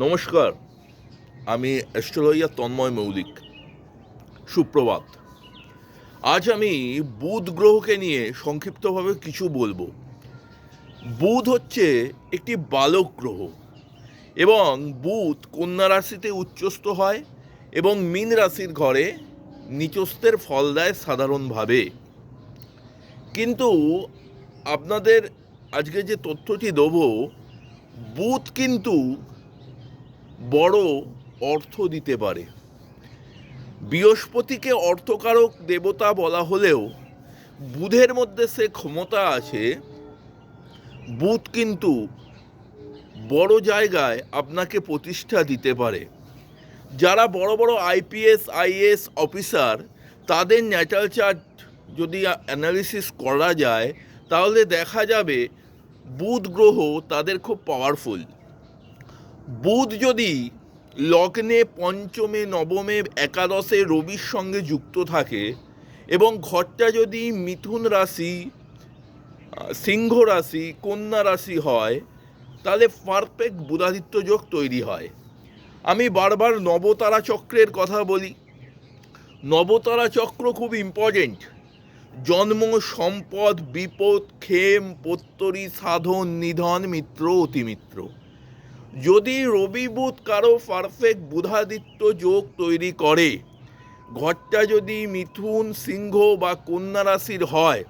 নমস্কার, আমি অ্যাস্ট্রোলজার তন্ময় মৌলিক। সুপ্রভাত। আজ আমি বুধ গ্রহকে নিয়ে সংক্ষিপ্তভাবে কিছু বলবো। বুধ হচ্ছে একটি বালক গ্রহ এবং বুধ কন্যা রাশিতে উচ্চস্থ হয় এবং মীন রাশির ঘরে নিচস্থের ফল দেয় সাধারণভাবে। কিন্তু আপনাদের আজকে যে তথ্যটি দেবো, বুধ কিন্তু বড় অর্থ দিতে পারে। বৃহস্পতিকে অর্থকারক দেবতা বলা হলেও বুধের মধ্যে সে ক্ষমতা আছে। বুধ কিন্তু বড় জায়গায় আপনাকে প্রতিষ্ঠা দিতে পারে। যারা বড় বড় আইপিএস আইএএস অফিসার, তাদের ন্যাটাল চার্ট যদি অ্যানালিসিস করা যায় তাহলে দেখা যাবে বুধ গ্রহ তাদের খুব পাওয়ারফুল। বুধ যদি লগ্নে পঞ্চমে নবমে একাদশে রবির সঙ্গে যুক্ত থাকে এবং ঘরটা যদি মিথুন রাশি, সিংহ রাশি, কন্যা রাশি হয়, তাহলে পারফেক্ট বুধাদিত্য যোগ তৈরি হয়। আমি বারবার নবতারা চক্রের কথা বলি। নবতারা চক্র খুব ইম্পর্টেন্ট। জন্ম, সম্পদ, বিপদ, ক্ষেম, প্রত্যরী, সাধন, নিধন, মিত্র, অতিমিত্র। যদি রবি বুধ কারো পারফেক্ট বুধাদিত্য যোগ তৈরি করে, ঘরটা যদি মিথুন, সিংহ বা কন্যা রাশির হয়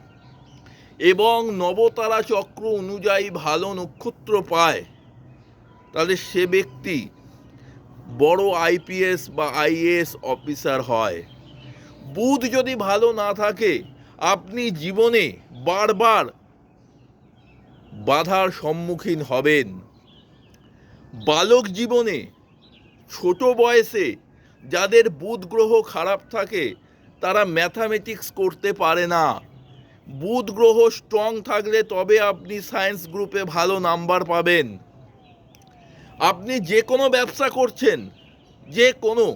এবং নবতারা চক্র অনুযায়ী ভালো নক্ষত্র পায়, তাহলে সে ব্যক্তি বড় আইপিএস বা আইএএস অফিসার হয়। বুধ যদি ভালো না থাকে, আপনি জীবনে বারবার বাধার সম্মুখীন হবেন। বালক জীবনে, ছোট বয়সে যাদের বুধ গ্রহ খারাপ থাকে, তারা ম্যাথামেটিক্স করতে পারে না। বুধ গ্রহ স্ট্রং থাকলে তবে আপনি সায়েন্স গ্রুপে ভালো নাম্বার পাবেন। আপনি যে কোনো ব্যবসা করছেন, যে কোনো,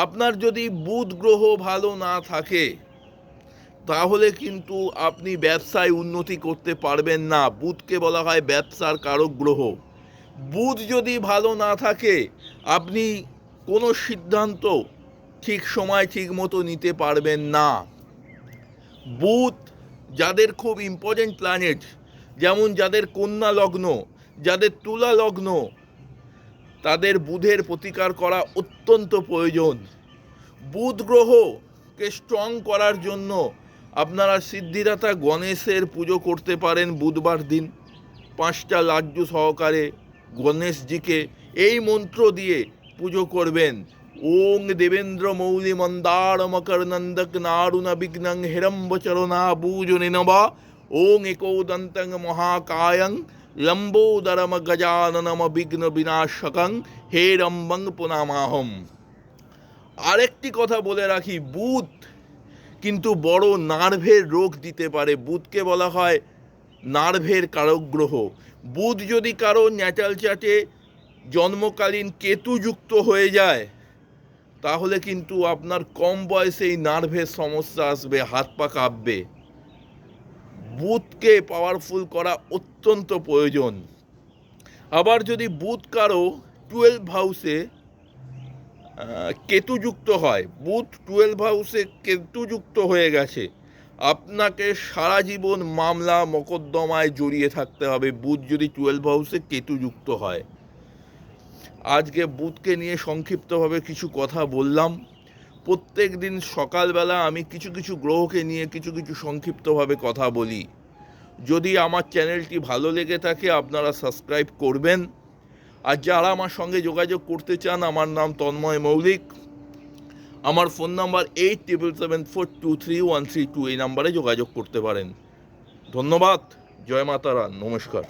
আপনার যদি বুধ গ্রহ ভালো না থাকে তাহলে কিন্তু আপনি ব্যবসায় উন্নতি করতে পারবেন না। বুধকে বলা হয় ব্যবসার কারক গ্রহ। বুধ যদি ভালো না থাকে, আপনি কোনো সিদ্ধান্ত ঠিক সময় ঠিক মতো নিতে পারবেন না। বুধ যাদের খুব ইম্পর্টেন্ট প্ল্যানেট, যেমন যাদের কন্যা লগ্ন, যাদের তুলা লগ্ন, তাদের বুধের প্রতিকার করা অত্যন্ত প্রয়োজন। বুধ গ্রহকে স্ট্রং করার জন্য আপনারা সিদ্ধিদাতা গণেশের পুজো করতে পারেন। বুধবার দিন 5টা লাড্ডু সহকারে গণেশজিকে এই মন্ত্র দিয়ে পুজো করবেন। ওং দেবেন্দ্র মৌলি মন্দার মকর নন্দক নারুণা বিঘ্নং হিরম্বচরণা বুজনে নবা ওং একোদন্তং মহাকায়ং লম্বোদরম গজাননম বিঘ্ন বিনাশকং হে রম্বং পুনামাহম। আরেকটি কথা বলে রাখি, বুধ কিন্তু বড় নার্ভের রোগ দিতে পারে। বুধকে বলা হয় নার্ভের কারক গ্রহ। বুধ যদি কারো ন্যাটাল চার্টে জন্মকালীন কেতুযুক্ত হয়ে যায়, তাহলে কিন্তু আপনার কম বয়সেই নার্ভের সমস্যা আসবে, হাত পা কাঁপবে। বুধকে পাওয়ারফুল করা অত্যন্ত প্রয়োজন। আবার যদি বুধ কারো 12 হাউসে কেতুযুক্ত হয়, বুধ 12 হাউসে কেতুযুক্ত হয়ে গেছে, আপনাকে সারা জীবন মামলা মকদ্দমায় জড়িয়ে থাকতে হবে। বুধ যদি 12 হাউসে কেতুযুক্ত হয়। আজকে বুধকে নিয়ে সংক্ষিপ্তভাবে কিছু কথা বললাম। প্রত্যেক দিন সকালবেলা আমি কিছু কিছু গ্রহকে নিয়ে কিছু কিছু সংক্ষিপ্তভাবে কথা বলি। যদি আমার চ্যানেলটি ভালো লেগে থাকে, আপনারা সাবস্ক্রাইব করবেন। আর যারা আমার সঙ্গে যোগাযোগ করতে চান, আমার নাম তন্ময় মৌলিক। আমার ফোন নাম্বার 8774231332। এই নাম্বারে যোগাযোগ করতে পারেন। ধন্যবাদ। জয় মাতারা। নমস্কার।